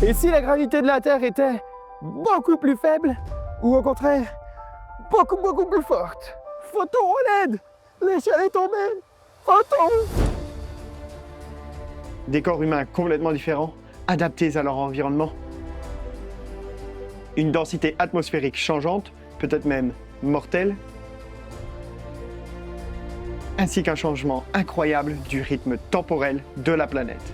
Et si la gravité de la Terre était beaucoup plus faible, ou au contraire, beaucoup plus forte? Photon, on l'aide! L'échelle est tombée! Photon! Des corps humains complètement différents, adaptés à leur environnement. Une densité atmosphérique changeante, peut-être même mortelle, ainsi qu'un changement incroyable du rythme temporel de la planète.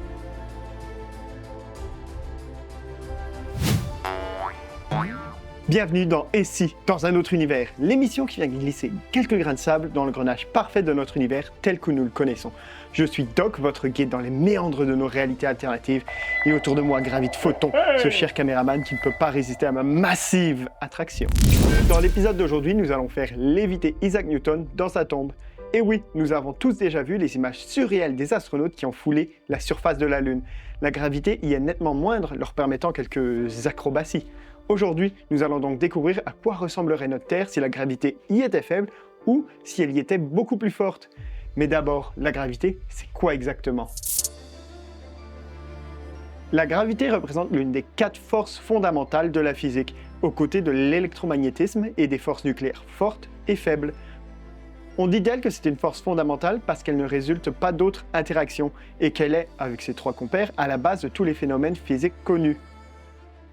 Bienvenue dans Et si, dans un autre univers, l'émission qui vient glisser quelques grains de sable dans le grenage parfait de notre univers tel que nous le connaissons. Je suis Doc, votre guide dans les méandres de nos réalités alternatives, et autour de moi gravite Photon, ce cher caméraman qui ne peut pas résister à ma massive attraction. Dans l'épisode d'aujourd'hui, nous allons faire léviter Isaac Newton dans sa tombe. Et oui, nous avons tous déjà vu les images surréelles des astronautes qui ont foulé la surface de la Lune. La gravité y est nettement moindre, leur permettant quelques acrobaties. Aujourd'hui, nous allons donc découvrir à quoi ressemblerait notre Terre si la gravité y était faible ou si elle y était beaucoup plus forte. Mais d'abord, la gravité, c'est quoi exactement? La gravité représente l'une des 4 forces fondamentales de la physique, aux côtés de l'électromagnétisme et des forces nucléaires fortes et faibles. On dit d'elle que c'est une force fondamentale parce qu'elle ne résulte pas d'autres interactions et qu'elle est, avec ses 3 compères, à la base de tous les phénomènes physiques connus.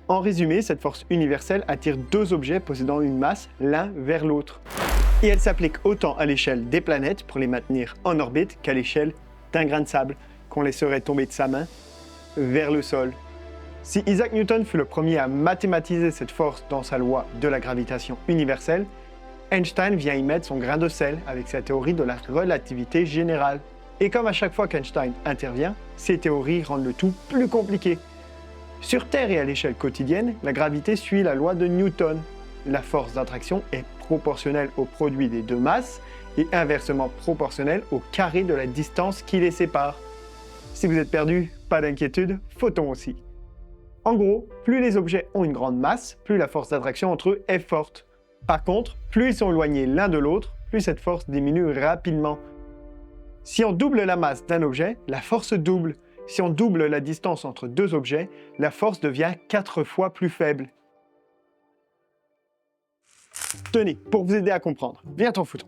En résumé, cette force universelle attire 2 objets possédant une masse l'un vers l'autre. Et elle s'applique autant à l'échelle des planètes pour les maintenir en orbite qu'à l'échelle d'un grain de sable qu'on laisserait tomber de sa main vers le sol. Si Isaac Newton fut le premier à mathématiser cette force dans sa loi de la gravitation universelle, Einstein vient y mettre son grain de sel avec sa théorie de la relativité générale. Et comme à chaque fois qu'Einstein intervient, ses théories rendent le tout plus compliqué. Sur Terre et à l'échelle quotidienne, la gravité suit la loi de Newton. La force d'attraction est proportionnelle au produit des 2 masses et inversement proportionnelle au carré de la distance qui les sépare. Si vous êtes perdu, pas d'inquiétude, Photon aussi. En gros, plus les objets ont une grande masse, plus la force d'attraction entre eux est forte. Par contre, plus ils sont éloignés l'un de l'autre, plus cette force diminue rapidement. Si on double la masse d'un objet, la force double. Si on double la distance entre 2 objets, la force devient 4 fois plus faible. Tenez, pour vous aider à comprendre, viens ton Photon.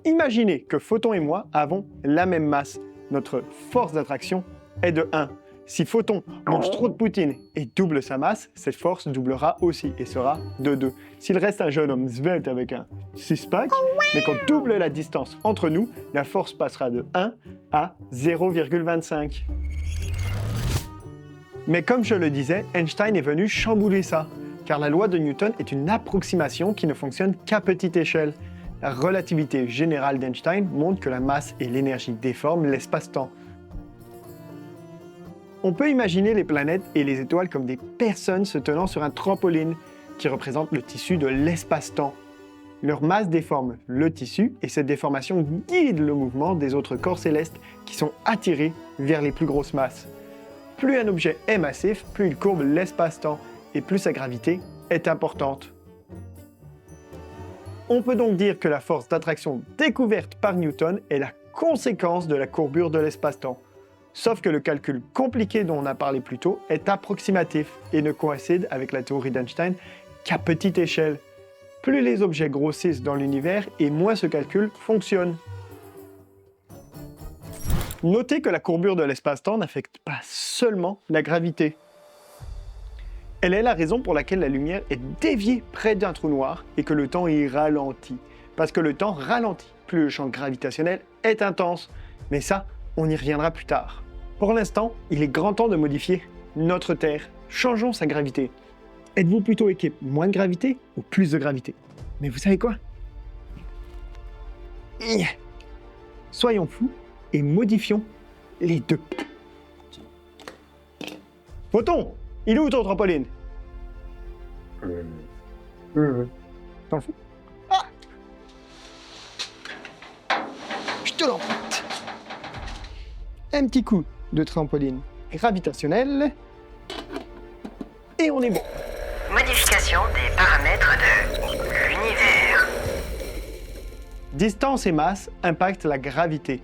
Imaginez que Photon et moi avons la même masse. Notre force d'attraction est de 1. Si Photon mange trop de poutine et double sa masse, cette force doublera aussi et sera de 2. S'il reste un jeune homme svelte avec un six-pack, mais qu'on double la distance entre nous, la force passera de 1 à 0,25. Mais comme je le disais, Einstein est venu chambouler ça, car la loi de Newton est une approximation qui ne fonctionne qu'à petite échelle. La relativité générale d'Einstein montre que la masse et l'énergie déforment l'espace-temps. On peut imaginer les planètes et les étoiles comme des personnes se tenant sur un trampoline qui représente le tissu de l'espace-temps. Leur masse déforme le tissu et cette déformation guide le mouvement des autres corps célestes qui sont attirés vers les plus grosses masses. Plus un objet est massif, plus il courbe l'espace-temps et plus sa gravité est importante. On peut donc dire que la force d'attraction découverte par Newton est la conséquence de la courbure de l'espace-temps. Sauf que le calcul compliqué dont on a parlé plus tôt est approximatif et ne coïncide avec la théorie d'Einstein qu'à petite échelle. Plus les objets grossissent dans l'univers et moins ce calcul fonctionne. Notez que la courbure de l'espace-temps n'affecte pas seulement la gravité. Elle est la raison pour laquelle la lumière est déviée près d'un trou noir et que le temps y ralentit. Parce que le temps ralentit, plus le champ gravitationnel est intense. Mais ça, on y reviendra plus tard. Pour l'instant, il est grand temps de modifier notre Terre. Changeons sa gravité. Êtes-vous plutôt équipe moins de gravité ou plus de gravité? Mais vous savez quoi? Soyons fous et modifions les 2. Photon, il est où ton trampoline? T'en fous? Ah! Je te l'emprunte. Un petit coup de trampoline gravitationnelle et on est bon. Modification des paramètres de l'univers. Distance et masse impactent la gravité.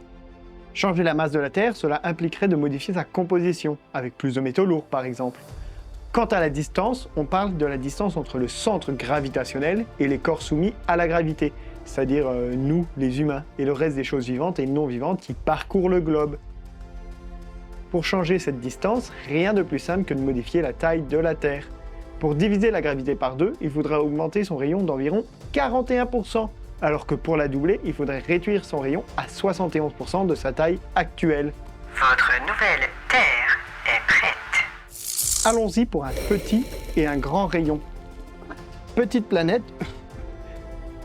Changer la masse de la Terre, cela impliquerait de modifier sa composition, avec plus de métaux lourds par exemple. Quant à la distance, on parle de la distance entre le centre gravitationnel et les corps soumis à la gravité, c'est-à-dire nous, les humains, et le reste des choses vivantes et non vivantes qui parcourent le globe. Pour changer cette distance, rien de plus simple que de modifier la taille de la Terre. Pour diviser la gravité par 2, il faudrait augmenter son rayon d'environ 41%, alors que pour la doubler, il faudrait réduire son rayon à 71% de sa taille actuelle. Votre nouvelle Terre est prête. Allons-y pour un petit et un grand rayon. Petite planète,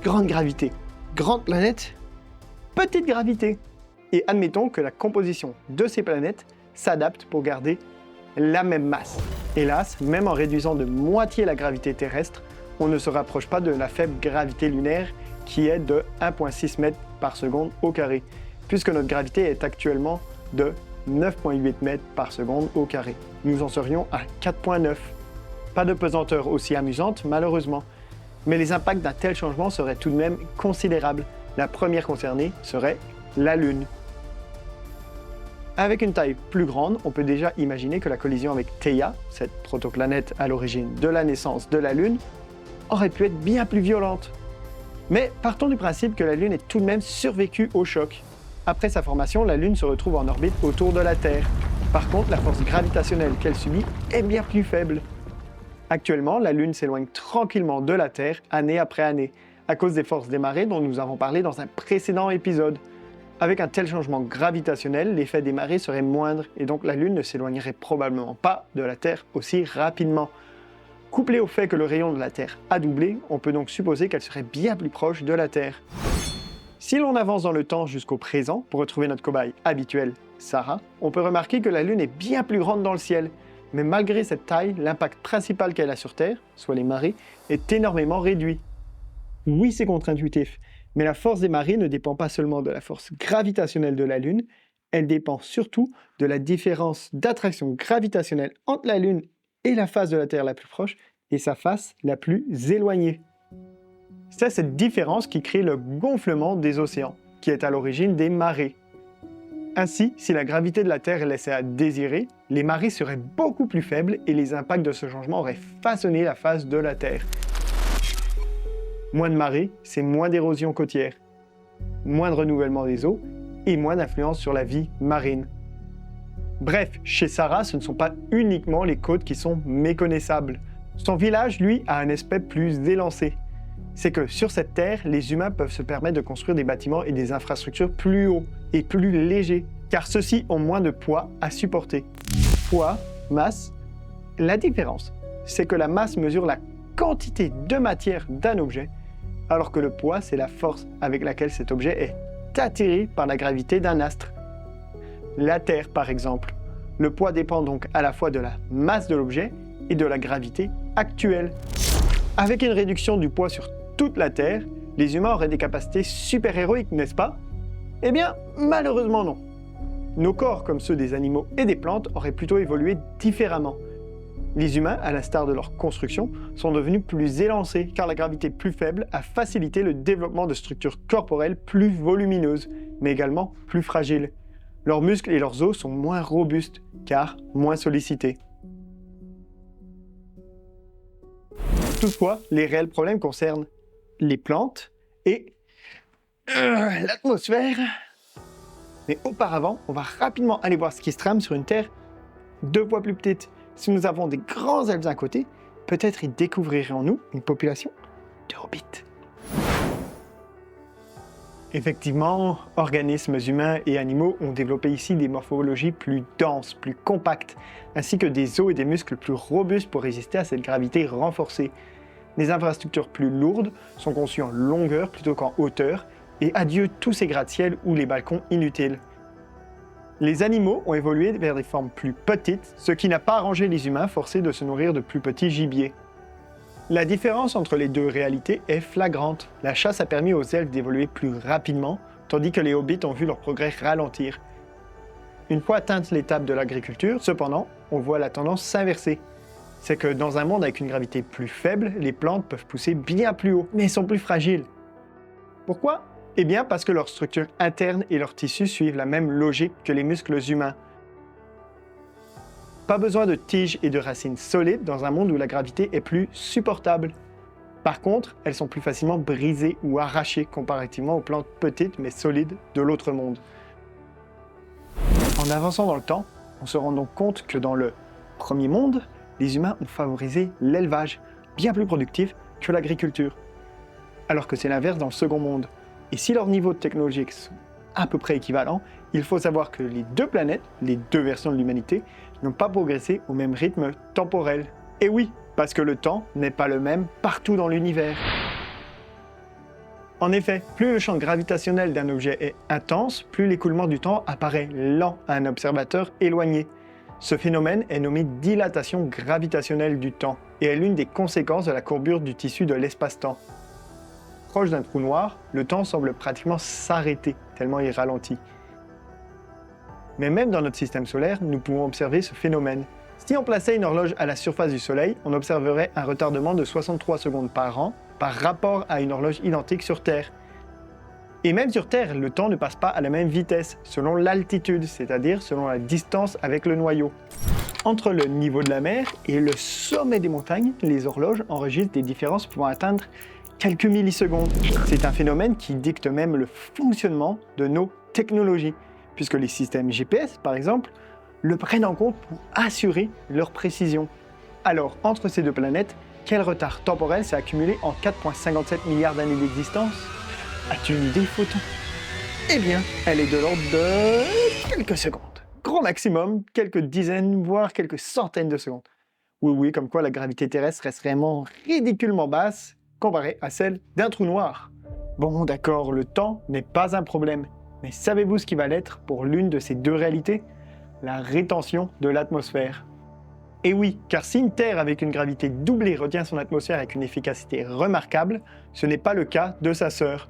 grande gravité. Grande planète, petite gravité. Et admettons que la composition de ces planètes s'adapte pour garder la même masse. Hélas, même en réduisant de moitié la gravité terrestre, on ne se rapproche pas de la faible gravité lunaire qui est de 1,6 mètres par seconde au carré, puisque notre gravité est actuellement de 9,8 mètres par seconde au carré. Nous en serions à 4,9. Pas de pesanteur aussi amusante, malheureusement. Mais les impacts d'un tel changement seraient tout de même considérables. La première concernée serait la Lune. Avec une taille plus grande, on peut déjà imaginer que la collision avec Theia, cette protoplanète à l'origine de la naissance de la Lune, aurait pu être bien plus violente. Mais partons du principe que la Lune ait tout de même survécu au choc. Après sa formation, la Lune se retrouve en orbite autour de la Terre. Par contre, la force gravitationnelle qu'elle subit est bien plus faible. Actuellement, la Lune s'éloigne tranquillement de la Terre année après année, à cause des forces des marées dont nous avons parlé dans un précédent épisode. Avec un tel changement gravitationnel, l'effet des marées serait moindre et donc la Lune ne s'éloignerait probablement pas de la Terre aussi rapidement. Couplé au fait que le rayon de la Terre a doublé, on peut donc supposer qu'elle serait bien plus proche de la Terre. Si l'on avance dans le temps jusqu'au présent pour retrouver notre cobaye habituelle, Sarah, on peut remarquer que la Lune est bien plus grande dans le ciel. Mais malgré cette taille, l'impact principal qu'elle a sur Terre, soit les marées, est énormément réduit. Oui, c'est contre-intuitif, mais la force des marées ne dépend pas seulement de la force gravitationnelle de la Lune, elle dépend surtout de la différence d'attraction gravitationnelle entre la Lune et la face de la Terre la plus proche et sa face la plus éloignée. C'est cette différence qui crée le gonflement des océans, qui est à l'origine des marées. Ainsi, si la gravité de la Terre laissait à désirer, les marées seraient beaucoup plus faibles et les impacts de ce changement auraient façonné la face de la Terre. Moins de marées, c'est moins d'érosion côtière, moins de renouvellement des eaux et moins d'influence sur la vie marine. Bref, chez Sarah, ce ne sont pas uniquement les côtes qui sont méconnaissables. Son village, lui, a un aspect plus élancé. C'est que sur cette terre, les humains peuvent se permettre de construire des bâtiments et des infrastructures plus hauts et plus légers, car ceux-ci ont moins de poids à supporter. Poids, masse, la différence, c'est que la masse mesure la quantité de matière d'un objet, alors que le poids, c'est la force avec laquelle cet objet est attiré par la gravité d'un astre. La Terre, par exemple. Le poids dépend donc à la fois de la masse de l'objet et de la gravité actuelle. Avec une réduction du poids sur toute la Terre, les humains auraient des capacités super-héroïques, n'est-ce pas? Eh bien, malheureusement non. Nos corps, comme ceux des animaux et des plantes, auraient plutôt évolué différemment. Les humains, à l'instar de leur construction, sont devenus plus élancés, car la gravité plus faible a facilité le développement de structures corporelles plus volumineuses, mais également plus fragiles. Leurs muscles et leurs os sont moins robustes, car moins sollicités. Toutefois, les réels problèmes concernent les plantes et l'atmosphère. Mais auparavant, on va rapidement aller voir ce qui se trame sur une Terre 2 fois plus petite. Si nous avons des grands elfes d'un côté, peut-être y découvrirons-nous une population de hobbits. Effectivement, organismes humains et animaux ont développé ici des morphologies plus denses, plus compactes, ainsi que des os et des muscles plus robustes pour résister à cette gravité renforcée. Les infrastructures plus lourdes sont conçues en longueur plutôt qu'en hauteur, et adieu tous ces gratte-ciel ou les balcons inutiles. Les animaux ont évolué vers des formes plus petites, ce qui n'a pas arrangé les humains forcés de se nourrir de plus petits gibiers. La différence entre les deux réalités est flagrante. La chasse a permis aux elfes d'évoluer plus rapidement, tandis que les hobbits ont vu leur progrès ralentir. Une fois atteinte l'étape de l'agriculture, cependant, on voit la tendance s'inverser. C'est que dans un monde avec une gravité plus faible, les plantes peuvent pousser bien plus haut, mais sont plus fragiles. Pourquoi ? Eh bien parce que leur structure interne et leurs tissus suivent la même logique que les muscles humains. Pas besoin de tiges et de racines solides dans un monde où la gravité est plus supportable. Par contre, elles sont plus facilement brisées ou arrachées comparativement aux plantes petites mais solides de l'autre monde. En avançant dans le temps, on se rend donc compte que dans le premier monde, les humains ont favorisé l'élevage, bien plus productif que l'agriculture. Alors que c'est l'inverse dans le second monde. Et si leurs niveaux technologiques sont à peu près équivalents, il faut savoir que les deux planètes, les deux versions de l'humanité, n'ont pas progressé au même rythme temporel. Et oui, parce que le temps n'est pas le même partout dans l'univers. En effet, plus le champ gravitationnel d'un objet est intense, plus l'écoulement du temps apparaît lent à un observateur éloigné. Ce phénomène est nommé dilatation gravitationnelle du temps et est l'une des conséquences de la courbure du tissu de l'espace-temps. Proche d'un trou noir, le temps semble pratiquement s'arrêter, tellement il ralentit. Mais même dans notre système solaire, nous pouvons observer ce phénomène. Si on plaçait une horloge à la surface du Soleil, on observerait un retardement de 63 secondes par an par rapport à une horloge identique sur Terre. Et même sur Terre, le temps ne passe pas à la même vitesse, selon l'altitude, c'est-à-dire selon la distance avec le noyau. Entre le niveau de la mer et le sommet des montagnes, les horloges enregistrent des différences pouvant atteindre quelques millisecondes. C'est un phénomène qui dicte même le fonctionnement de nos technologies, puisque les systèmes GPS, par exemple, le prennent en compte pour assurer leur précision. Alors, entre ces deux planètes, quel retard temporel s'est accumulé en 4,57 milliards d'années d'existence? As-tu une idée, Photon? Eh bien, elle est de l'ordre de quelques secondes. Gros maximum, quelques dizaines, voire quelques centaines de secondes. Oui, comme quoi la gravité terrestre reste vraiment ridiculement basse comparée à celle d'un trou noir. Bon, d'accord, le temps n'est pas un problème. Mais savez-vous ce qui va l'être pour l'une de ces deux réalités? La rétention de l'atmosphère. Et oui, car si une Terre avec une gravité doublée retient son atmosphère avec une efficacité remarquable, ce n'est pas le cas de sa sœur.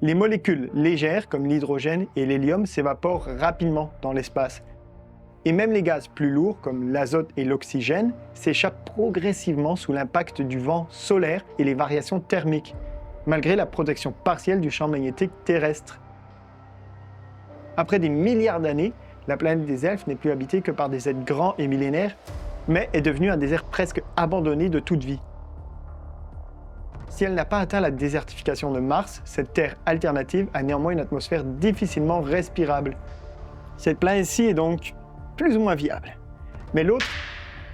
Les molécules légères comme l'hydrogène et l'hélium s'évaporent rapidement dans l'espace. Et même les gaz plus lourds comme l'azote et l'oxygène s'échappent progressivement sous l'impact du vent solaire et les variations thermiques, malgré la protection partielle du champ magnétique terrestre. Après des milliards d'années, la planète des elfes n'est plus habitée que par des êtres grands et millénaires, mais est devenue un désert presque abandonné de toute vie. Si elle n'a pas atteint la désertification de Mars, cette Terre alternative a néanmoins une atmosphère difficilement respirable. Cette planète-ci est donc plus ou moins viable. Mais l'autre,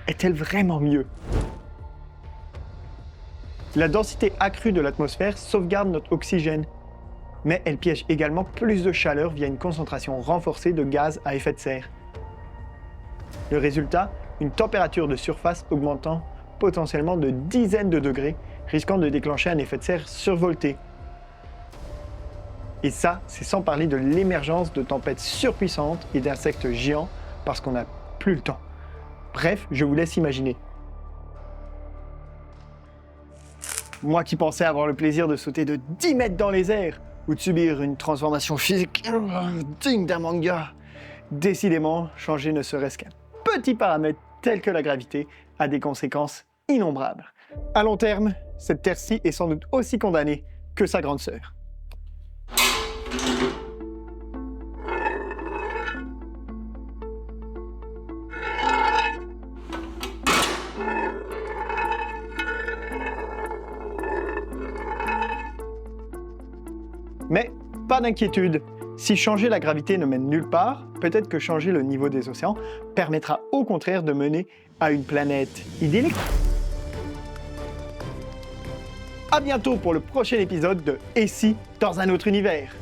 est-elle vraiment mieux? La densité accrue de l'atmosphère sauvegarde notre oxygène, mais elle piège également plus de chaleur via une concentration renforcée de gaz à effet de serre. Le résultat, une température de surface augmentant potentiellement de dizaines de degrés, risquant de déclencher un effet de serre survolté. Et ça, c'est sans parler de l'émergence de tempêtes surpuissantes et d'insectes géants parce qu'on n'a plus le temps. Bref, je vous laisse imaginer. Moi qui pensais avoir le plaisir de sauter de 10 mètres dans les airs ou de subir une transformation physique digne d'un manga, décidément, changer ne serait-ce qu'un petit paramètre tel que la gravité a des conséquences innombrables. À long terme, cette Terre-ci est sans doute aussi condamnée que sa grande sœur. Mais pas d'inquiétude, si changer la gravité ne mène nulle part, peut-être que changer le niveau des océans permettra au contraire de mener à une planète idyllique. À bientôt pour le prochain épisode de Et si dans un autre univers.